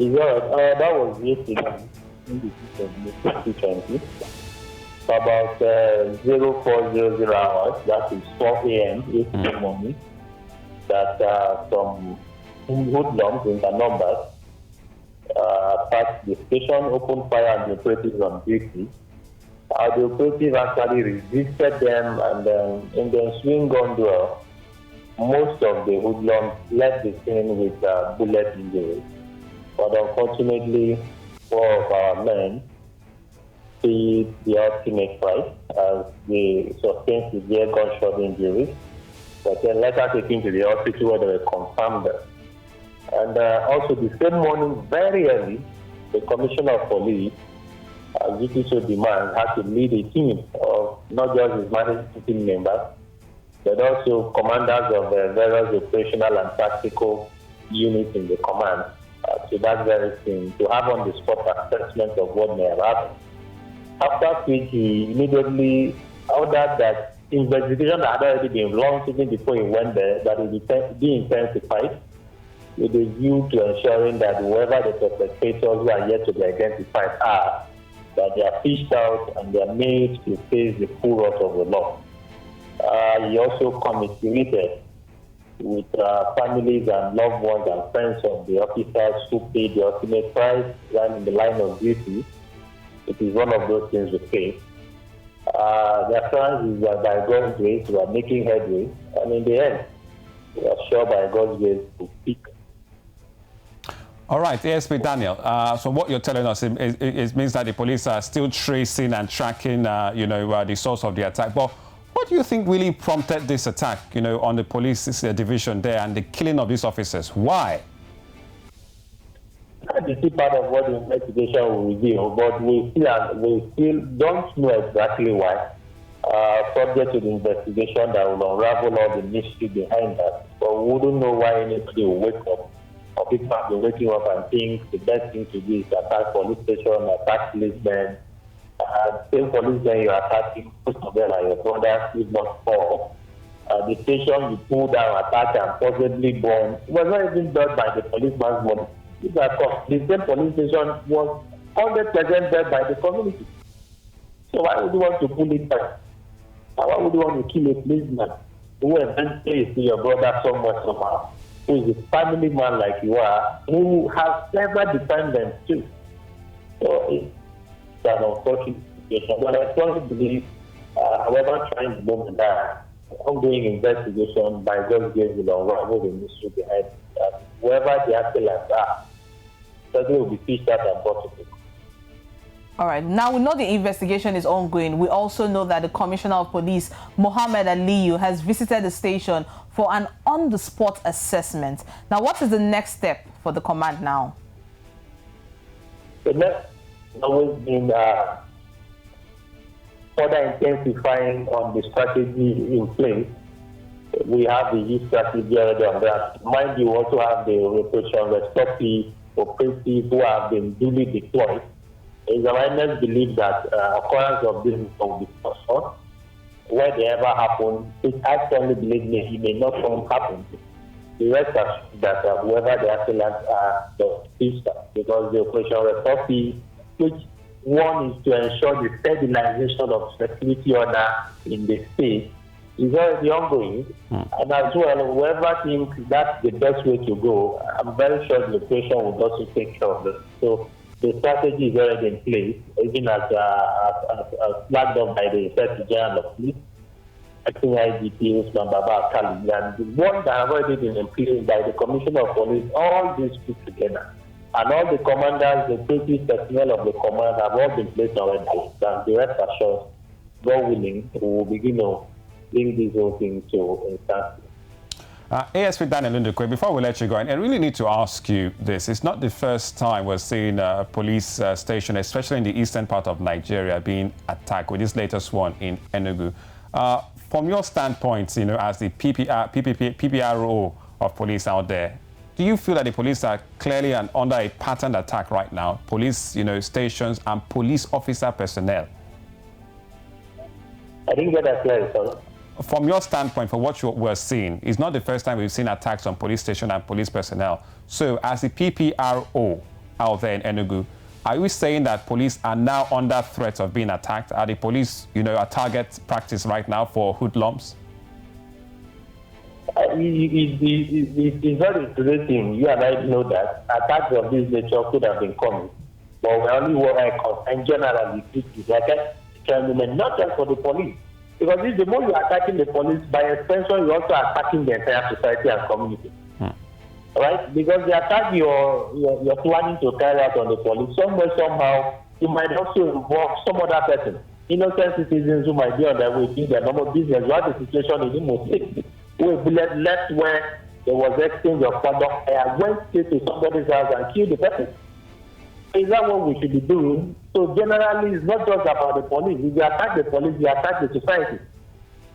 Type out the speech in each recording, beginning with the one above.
That was yesterday in the 2020. About 0400 hours, that is 4 a.m. yesterday morning, that some hoodlums in the numbers attacked the station, opened fire on the operatives on duty. The operatives actually resisted them, and in the ensuing gun duel, most of the hoodlums left the scene with bullet injuries. But unfortunately, 4 of our men paid the ultimate price as they sustained severe gunshot injuries, but then later taken to the hospital where they were confirmed. And also the same morning, very early, the Commissioner of Police, as duty so demands, had to lead a team of not just his management team members, but also commanders of various operational and tactical units in the command to that very thing, to have on the spot assessment of what may have happened. After which he immediately ordered that investigation that had already been launched even before he went there, that it be intensified with a view to ensuring that whoever the perpetrators who are yet to be identified are, that they are fished out and they are made to face the full wrath of the law. He also commiserated with families and loved ones and friends of the officers who paid the ultimate price while in the line of duty. It is one of those things we face. The assurance is that by God's grace we are making headway, and in the end, we are sure by God's grace to speak. All right, ASP Daniel. So what you're telling us it means that the police are still tracing and tracking, the source of the attack. But what do you think really prompted this attack, on the police division there and the killing of these officers? Why? This is part of what the investigation will reveal, but we still don't know exactly why. Subject to the investigation that will unravel all the mystery behind that. But we wouldn't know why anybody will wake up, or people have been waking up and think the best thing to do is attack police station, attack policemen. Same policemen you're attacking, most of them are your brothers, if not all. The station you pull down, attack, and possibly burn was not even done by the policeman's money. The same police station was 100% built by the community. So why would you want to pull it down? Why would you want to kill a policeman who eventually is your brother somewhere somehow, who is a family man like you are, who has never dependents too? So it's an unfortunate situation. But I strongly believe, however trying to move that, ongoing investigation by God's grace will unravel the mystery behind that. Whoever the assailants are, they will be fished out and brought to book. All right. Now, we know the investigation is ongoing. We also know that the Commissioner of Police, Mohammed Aliyu, has visited the station for an on-the-spot assessment. Now, what is the next step for the command now? The next has always been further intensifying on the strategy in place. We have the youth strategy already on that. Mind you, also have the repression responsive operatives who have been duly deployed. His Highness believe that occurrence of this will be possible. When they ever happen, it actually believe me, it may not happen. The rest assured that whoever the assailants are, the sister, because the operation responsive, which one is to ensure the stabilization of security order in the state, is already ongoing. And as well, whoever thinks that's the best way to go, I'm very sure the operation will also take care of it. So the strategy is already in place, even as flagged up by the Inspector General of Police, acting IGP Usman Baba Akali, and the one that have already been in place by the Commissioner of Police, all these put together. And all the commanders, the police personnel of the command have all been placed already. And the rest assured, God willing, we will begin to bring these whole things to instance. ASP Daniel Ndukwe, before we let you go, and I really need to ask you this. It's not the first time we're seeing a police station, especially in the eastern part of Nigeria, being attacked, with this latest one in Enugu. From your standpoint, as the PPRO of police out there, do you feel that the police are clearly under a patterned attack right now? Police, stations and police officer personnel? I didn't get that clear, sorry. From your standpoint, for what we're seeing, it's not the first time we've seen attacks on police station and police personnel. So, as the PPRO, out there in Enugu. Are you saying that police are now under threat of being attacked? Are the police, a target practice right now for hoodlums? It's very interesting. You and I know that attacks of this nature could have been coming. But we only want and generally it is like a tournament, not just for the police. Because if the more you are attacking the police, by extension, you're also attacking the entire society and community. Right? Because the attack you're planning to carry out on the police, somewhere, somehow, you might also involve some other person. Innocent citizens who might be on their way to their normal business. You have the situation in Imo State, where bullet left where there was exchange of conduct. I went straight to somebody's house and killed the person. Is that what we should be doing? So generally, it's not just about the police. If you attack the police, you attack the society.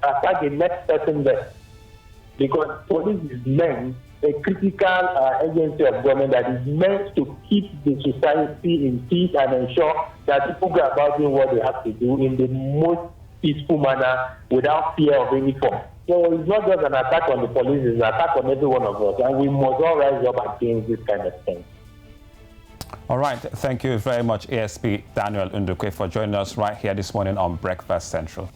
Attack the next person there. Because police is meant a critical agency of government that is meant to keep the society in peace and ensure that people go about doing what they have to do in the most peaceful manner without fear of any form. So it's not just an attack on the police, it's an attack on every one of us. And we must all rise up and change this kind of thing. All right. Thank you very much, ASP Daniel Ndukwe, for joining us right here this morning on Breakfast Central.